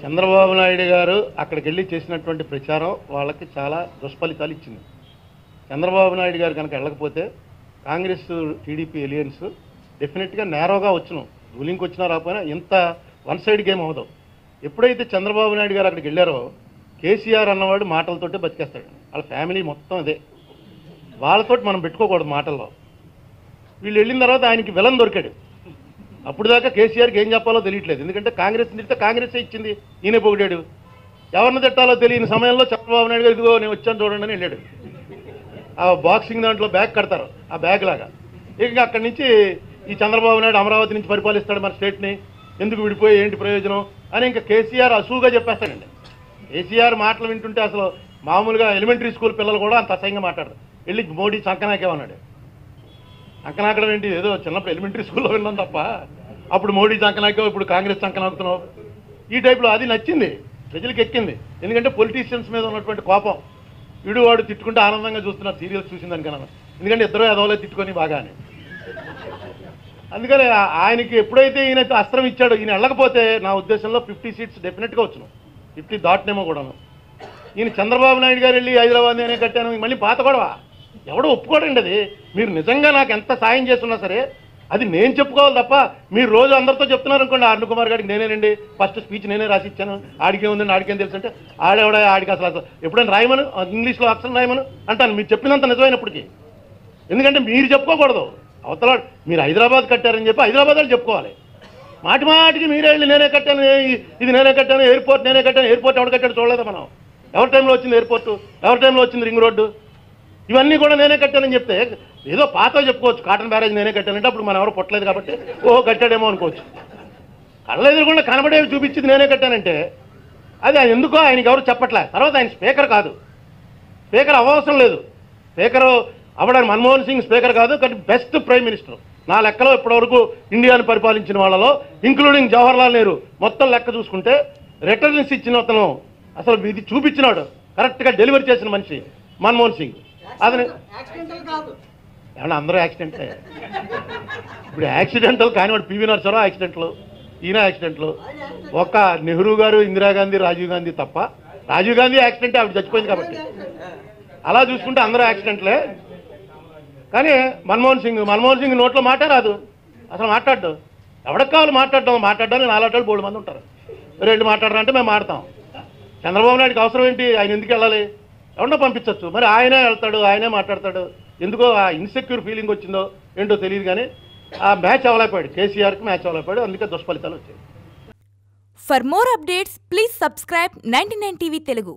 చంద్రబాబు నాయుడు గారు అక్కడికి వెళ్ళి చేసినటువంటి ప్రచారం వాళ్ళకి చాలా దుష్ఫలితాలు ఇచ్చింది. చంద్రబాబు నాయుడు గారు కనుక వెళ్ళకపోతే కాంగ్రెస్ టీడీపీ ఎలియన్స్ డెఫినెట్గా నేరోగా వచ్చును, రూలింగ్కి వచ్చినా రాకపోయినా ఇంత వన్ సైడ్ గేమ్ అవదు. ఎప్పుడైతే చంద్రబాబు నాయుడు గారు అక్కడికి వెళ్ళారో కేసీఆర్ అన్నవాడు మాటలతోటే బతికేస్తాడు. వాళ్ళ ఫ్యామిలీ మొత్తం అదే, వాళ్ళతోటి మనం పెట్టుకోకూడదు మాటల్లో. వీళ్ళు వెళ్ళిన తర్వాత ఆయనకి విలన్ దొరికాడు. అప్పుడు దాకా కేసీఆర్కి ఏం చెప్పాలో తెలియట్లేదు, ఎందుకంటే కాంగ్రెస్ తిడితే కాంగ్రెసే ఇచ్చింది, ఈయన పొగిడాడు. ఎవరిని తిట్టాలో తెలియని సమయంలో చంద్రబాబు నాయుడు గారు ఇదిగో నేను వచ్చాను చూడండి అని వెళ్ళాడు. ఆ బాక్సింగ్ దాంట్లో బ్యాగ్ కడతారు, ఆ బ్యాగ్ లాగా. ఇక అక్కడి నుంచి ఈ చంద్రబాబు నాయుడు అమరావతి నుంచి పరిపాలిస్తాడు మన స్టేట్ని, ఎందుకు విడిపోయి ఏంటి ప్రయోజనం అని ఇంకా కేసీఆర్ అసూగా చెప్పేస్తాడండి. కేసీఆర్ మాటలు వింటుంటే అసలు మామూలుగా ఎలిమెంటరీ స్కూల్ పిల్లలు కూడా అంత అసహ్యంగా మాట్లాడతారు. వెళ్ళి మోడీ చంకనాకేమన్నాడు. చంకనాకడం ఏంటి, ఏదో చిన్నప్పుడు ఎలిమెంటరీ స్కూల్లో విన్నాం తప్ప అప్పుడు మోడీ చంకనాకావు, ఇప్పుడు కాంగ్రెస్ చంకనాకుతున్నావు, ఈ టైప్లో. అది నచ్చింది, ప్రజలకు ఎక్కింది. ఎందుకంటే పొలిటీషియన్స్ మీద ఉన్నటువంటి కోపం, వీడు వాడు తిట్టుకుంటే ఆనందంగా చూస్తున్నారు సీరియల్స్ చూసిందనుకన్నా, ఎందుకంటే ఇద్దరు ఎదవలే తిట్టుకొని బాగానే. అందుకని ఆయనకి ఎప్పుడైతే ఈయన అస్త్రం ఇచ్చాడో, ఈయన వెళ్ళకపోతే నా ఉద్దేశంలో 50 సీట్స్ డెఫినెట్గా వచ్చును, 50 దాటినేమో కూడాను. ఈయన చంద్రబాబు నాయుడు గారు వెళ్ళి హైదరాబాద్ నేనే కట్టాను, మళ్ళీ పాత గొడవ, ఎవడో ఒప్పుకోడండి. అది మీరు నిజంగా నాకు ఎంత సాయం చేస్తున్నా సరే అది నేను చెప్పుకోవాలి తప్ప మీరు రోజు అందరితో చెప్తున్నారు అనుకోండి, అరుణ్ కుమార్ గారికి నేనేనండి ఫస్ట్ స్పీచ్ నేనే రాసి ఇచ్చాను, ఆడికే ఉందండి ఆడికేం తెలుసు అంటే ఆడేవాడే ఆడికి అసలు ఎప్పుడైనా రాయమను, ఇంగ్లీష్లో అక్షరం రాయమను అంటాను, మీరు చెప్పినంత నిజమైనప్పటికీ. ఎందుకంటే మీరు చెప్పుకోకూడదు, అవతల మీరు హైదరాబాద్ కట్టారని చెప్పి హైదరాబాద్ వాళ్ళు చెప్పుకోవాలి. మాటి మాటికి మీరే వెళ్ళి నేనే కట్టాను, ఇది నేనే కట్టాను, ఎయిర్పోర్ట్ నేనే కట్టాను. ఎయిర్పోర్ట్ ఎవరు కట్టాడు చూడలేదు మనం, ఎవరి టైంలో వచ్చింది ఎయిర్పోర్టు, ఎవరి టైంలో వచ్చింది రింగ్ రోడ్డు, ఇవన్నీ కూడా నేనే కట్టానని చెప్తే ఏదో పాత చెప్పుకోవచ్చు, కాటన్ బ్యారేజ్ నేనే కట్టానంటే అప్పుడు మనం ఎవరు పుట్టలేదు కాబట్టి ఓహో కట్టాడేమో అనుకోవచ్చు. కళ్ళ ఎదురుకుండా కనబడేవి చూపించింది నేనే కట్టానంటే అది ఎందుకో ఆయనకి ఎవరు చెప్పట్లే. తర్వాత ఆయన స్పీకర్ కాదు, స్పీకర్ అవ్వవసరం లేదు, స్పీకర్ అవ్వడానికి మన్మోహన్ సింగ్ స్పీకర్ కాదు, కానీ బెస్ట్ ప్రైమ్ మినిస్టర్ నా లెక్కలో ఇప్పటివరకు ఇండియాను పరిపాలించిన వాళ్ళలో, ఇంక్లూడింగ్ జవహర్లాల్ నెహ్రూ. మొత్తం లెక్క చూసుకుంటే రిటర్న్స్ ఇచ్చిన అతను, అసలు ఇది చూపించినాడు, కరెక్ట్గా డెలివరీ చేసిన మనిషి మన్మోహన్ సింగ్. అది ఏమన్నా అందరూ యాక్సిడెంటే, ఇప్పుడు యాక్సిడెంటల్ కానివాడు పివి నరసరావు యాక్సిడెంట్లు, ఈయన యాక్సిడెంట్లు. ఒక్క నెహ్రూ గారు, ఇందిరాగాంధీ, రాజీవ్ గాంధీ తప్ప, రాజీవ్ గాంధీ యాక్సిడెంటే, ఆవిడ చచ్చిపోయింది కాబట్టి. అలా చూసుకుంటే అందరూ యాక్సిడెంట్లే. కానీ మన్మోహన్ సింగ్ నోట్లో మాట రాదు, అసలు మాట్లాడ్డు. ఎవరికి కావాలి మాట్లాడడానికి నాలుగు బోర్డు మంది ఉంటారు. రెండు మాట్లాడరంటే మేము మాడతాం. చంద్రబాబు నాయుడికి అవసరం ఏంటి, ఆయన ఎందుకు వెళ్ళాలి, ఎవరినో పంపించవచ్చు, మరి ఆయనే వెళ్తాడు, ఆయనే మాట్లాడతాడు. ఎందుకో ఆ ఇన్సెక్యూర్ ఫీలింగ్ వచ్చిందో ఏంటో తెలియదు, కానీ ఆ మ్యాచ్ అవ్వలేకపోయాడు, కేసీఆర్కి మ్యాచ్ అవ్వలేకపోయాడు, అందుకే దుష్ఫలితాలు వచ్చాయి. For more updates please subscribe 99 TV Telugu.